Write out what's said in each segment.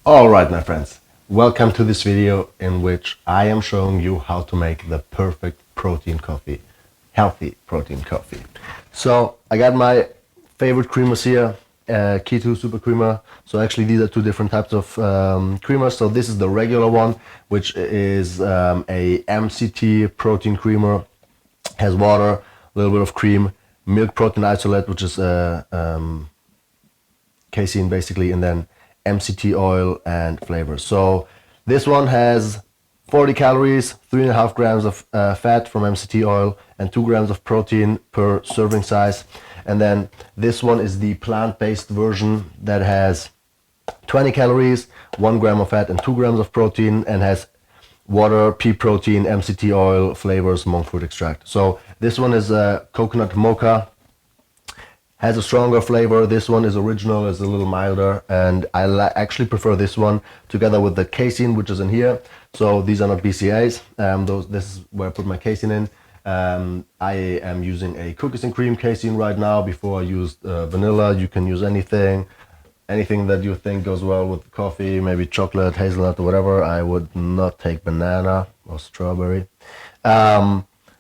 Alright my friends, welcome to this video in which I am showing you how to make the perfect protein coffee, healthy protein coffee. So I got my favorite creamers here, Keto Super Creamer. So actually these are two different types of creamers. So this is the regular one, which is a MCT protein creamer, has water, a little bit of cream, milk protein isolate, which is casein basically, and then MCT oil and flavor. So this one has 40 calories, 3.5 grams of fat from MCT oil, and 2 grams of protein per serving size. And then this one is the plant-based version that has 20 calories, 1 gram of fat, and 2 grams of protein, and has water, pea protein, MCT oil, flavors, monk fruit extract. So this one is a coconut mocha. Has a stronger flavor. This one is original, is a little milder, and I actually prefer this one together with the casein, which is in here. So these are not BCAAs. This is where I put my casein in. I am using a cookies and cream casein right now. Before I used vanilla. You can use anything that you think goes well with coffee, maybe chocolate, hazelnut, or whatever. I would not take banana or strawberry.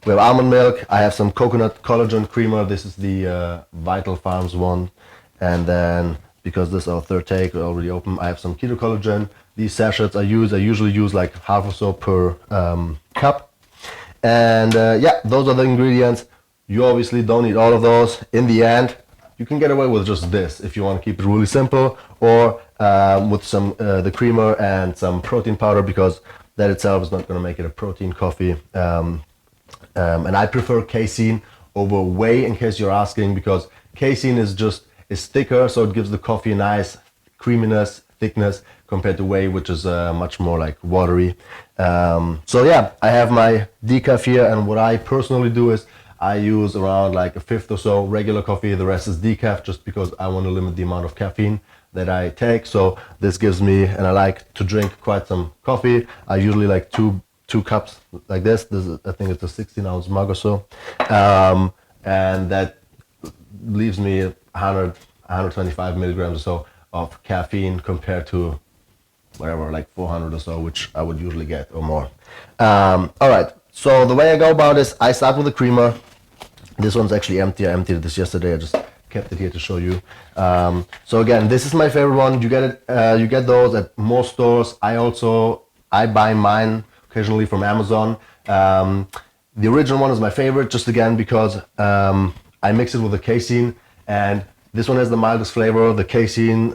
We have almond milk. I have some coconut collagen creamer. This is the Vital Farms one. And then, because this is our third take, we're already open, I have some keto collagen. These sachets I usually use like half or so per cup. And yeah, those are the ingredients. You obviously don't need all of those. In the end, you can get away with just this if you want to keep it really simple, or with some the creamer and some protein powder, because that itself is not going to make it a protein coffee. And I prefer casein over whey, in case you're asking, because casein is thicker, so it gives the coffee a nice creaminess, thickness, compared to whey, which is much more like watery. So yeah, I have my decaf here, and what I personally do is I use around like a fifth or so regular coffee. The rest is decaf, just because I want to limit the amount of caffeine that I take. So this gives me, and I like to drink quite some coffee. I usually like two cups like this. I think it's a 16-ounce mug or so, and that leaves me 125 milligrams or so of caffeine, compared to whatever, like 400 or so, which I would usually get, or more. All right, so the way I go about this, I start with the creamer. This one's actually empty. I emptied this yesterday. I just kept it here to show you. So again, this is my favorite one. You get it. You get those at most stores. I buy mine occasionally from Amazon. The original one is my favorite, just again because I mix it with the casein, and this one has the mildest flavor. The casein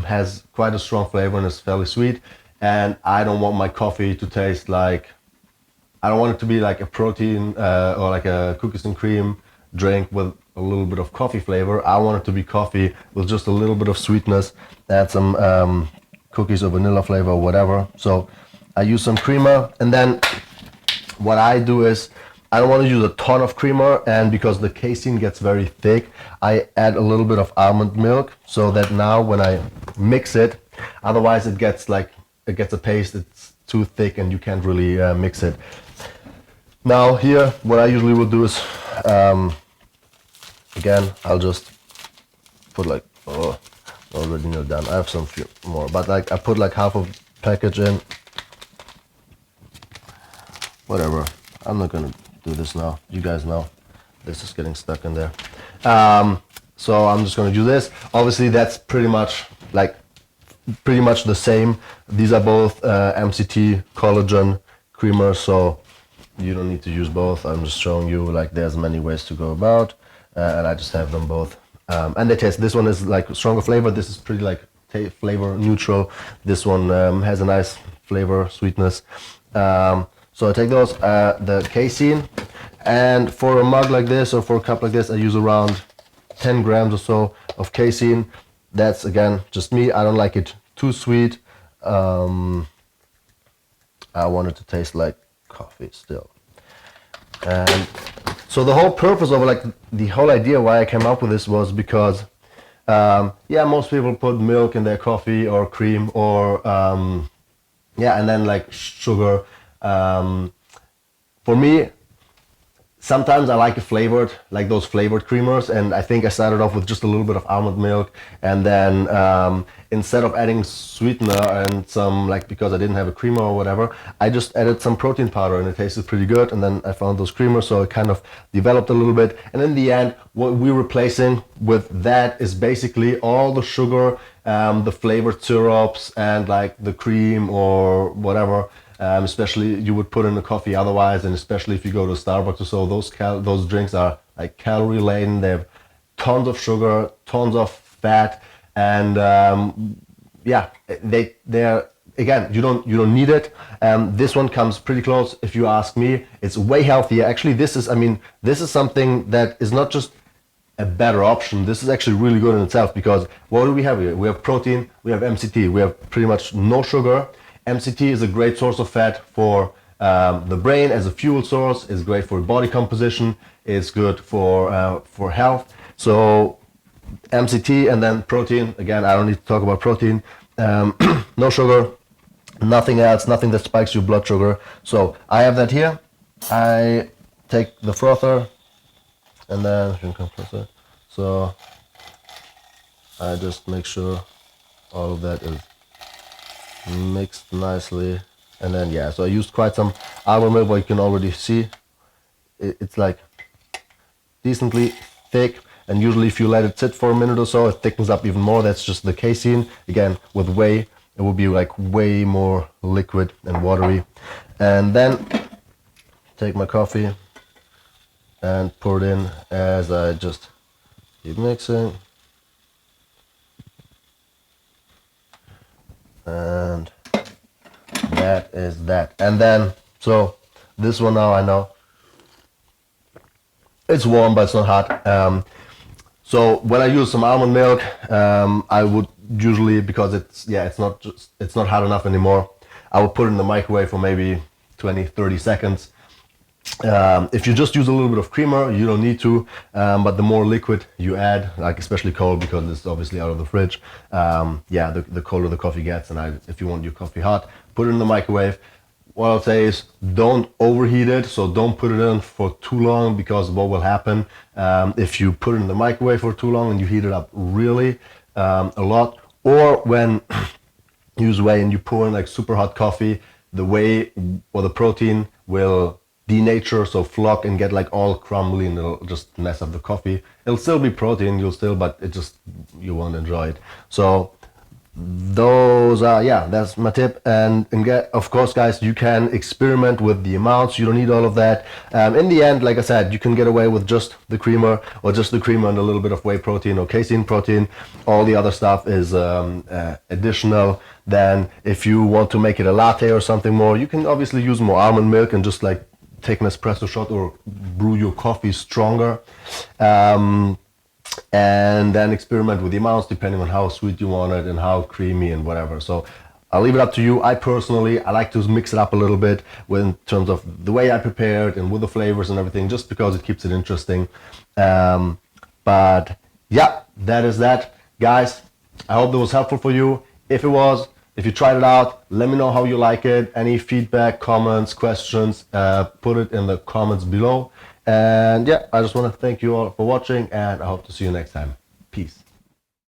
has quite a strong flavor and is fairly sweet, and I don't want my coffee to taste like, I don't want it to be like a protein or like a cookies and cream drink with a little bit of coffee flavor. I want it to be coffee with just a little bit of sweetness, add some cookies or vanilla flavor or whatever. So I use some creamer, and then what I do is, I don't want to use a ton of creamer, and because the casein gets very thick, I add a little bit of almond milk, so that now when I mix it, otherwise it gets a paste, it's too thick and you can't really mix it. Now here, what I usually will do is, again, I'll just put like, already nearly done. I have some few more, but like I put like half of package in. Whatever, I'm not gonna do this now. You guys know this is getting stuck in there. So I'm just gonna do this. Obviously that's pretty much the same. These are both MCT collagen creamers, so you don't need to use both. I'm just showing you like there's many ways to go about, and I just have them both. And they taste, this one is like stronger flavor. This is pretty like flavor neutral. This one has a nice flavor, sweetness. So I take those, the casein, and for a mug like this or for a cup like this, I use around 10 grams or so of casein. That's again just me. I don't like it too sweet. I want it to taste like coffee still. And so the whole purpose of the whole idea why I came up with this was because yeah, most people put milk in their coffee or cream, or yeah, and then like sugar. For me, Sometimes I like it flavored, like those flavored creamers, and I think I started off with just a little bit of almond milk, and then instead of adding sweetener and some, like, because I didn't have a creamer or whatever, I just added some protein powder, and it tasted pretty good. And then I found those creamers, so it kind of developed a little bit. And in the end, what we're replacing with that is basically all the sugar, the flavored syrups, and like the cream or whatever. Especially you would put in the coffee otherwise, and especially if you go to Starbucks or so, those drinks are like calorie laden. They have tons of sugar, tons of fat, and yeah, they're again, you don't need it. This one comes pretty close. If you ask me, it's way healthier. Actually, this is something that is not just a better option. This is actually really good in itself, because what do we have here? We have protein, we have MCT, we have pretty much no sugar. MCT is a great source of fat for the brain as a fuel source. It's great for body composition. It's good for health. So MCT and then protein. Again, I don't need to talk about protein. No sugar, nothing else, nothing that spikes your blood sugar. So I have that here. I take the frother, and then you can come closer. So I just make sure all of that is mixed nicely, and then yeah, so I used quite some almond milk, but you can already see it's like decently thick, and usually if you let it sit for a minute or so, it thickens up even more. That's just the casein. Again, with whey, it will be like way more liquid and watery. And then take my coffee and pour it in as I just keep mixing. And that is that. And then, so this one now, I know it's warm, but it's not hot. So when I use some almond milk, I would usually, because it's not hot enough anymore, I would put it in the microwave for maybe 20-30 seconds. If you just use a little bit of creamer, you don't need to, but the more liquid you add, like especially cold, because it's obviously out of the fridge, yeah, the colder the coffee gets. And if you want your coffee hot, put it in the microwave. What I'll say is don't overheat it, so don't put it in for too long, because what will happen if you put it in the microwave for too long and you heat it up really a lot, or when you use whey and you pour in like super hot coffee, the whey or the protein will denature, so flock and get like all crumbly, and it'll just mess up the coffee. It'll still be protein, but you won't enjoy it. So those are, yeah, that's my tip. And of course, guys, you can experiment with the amounts. You don't need all of that. In the end, like I said, you can get away with just the creamer, or just the creamer and a little bit of whey protein or casein protein. All the other stuff is additional. Then if you want to make it a latte or something more, you can obviously use more almond milk and just like take an espresso shot or brew your coffee stronger, and then experiment with the amounts depending on how sweet you want it and how creamy and whatever. So I'll leave it up to you. I like to mix it up a little bit in terms of the way I prepare it and with the flavors and everything, just because it keeps it interesting. But yeah, that is that, guys. I hope that was helpful for you. If it was, if you tried it out, let me know how you like it. Any feedback, comments, questions, put it in the comments below. And yeah, I just want to thank you all for watching, and I hope to see you next time. Peace.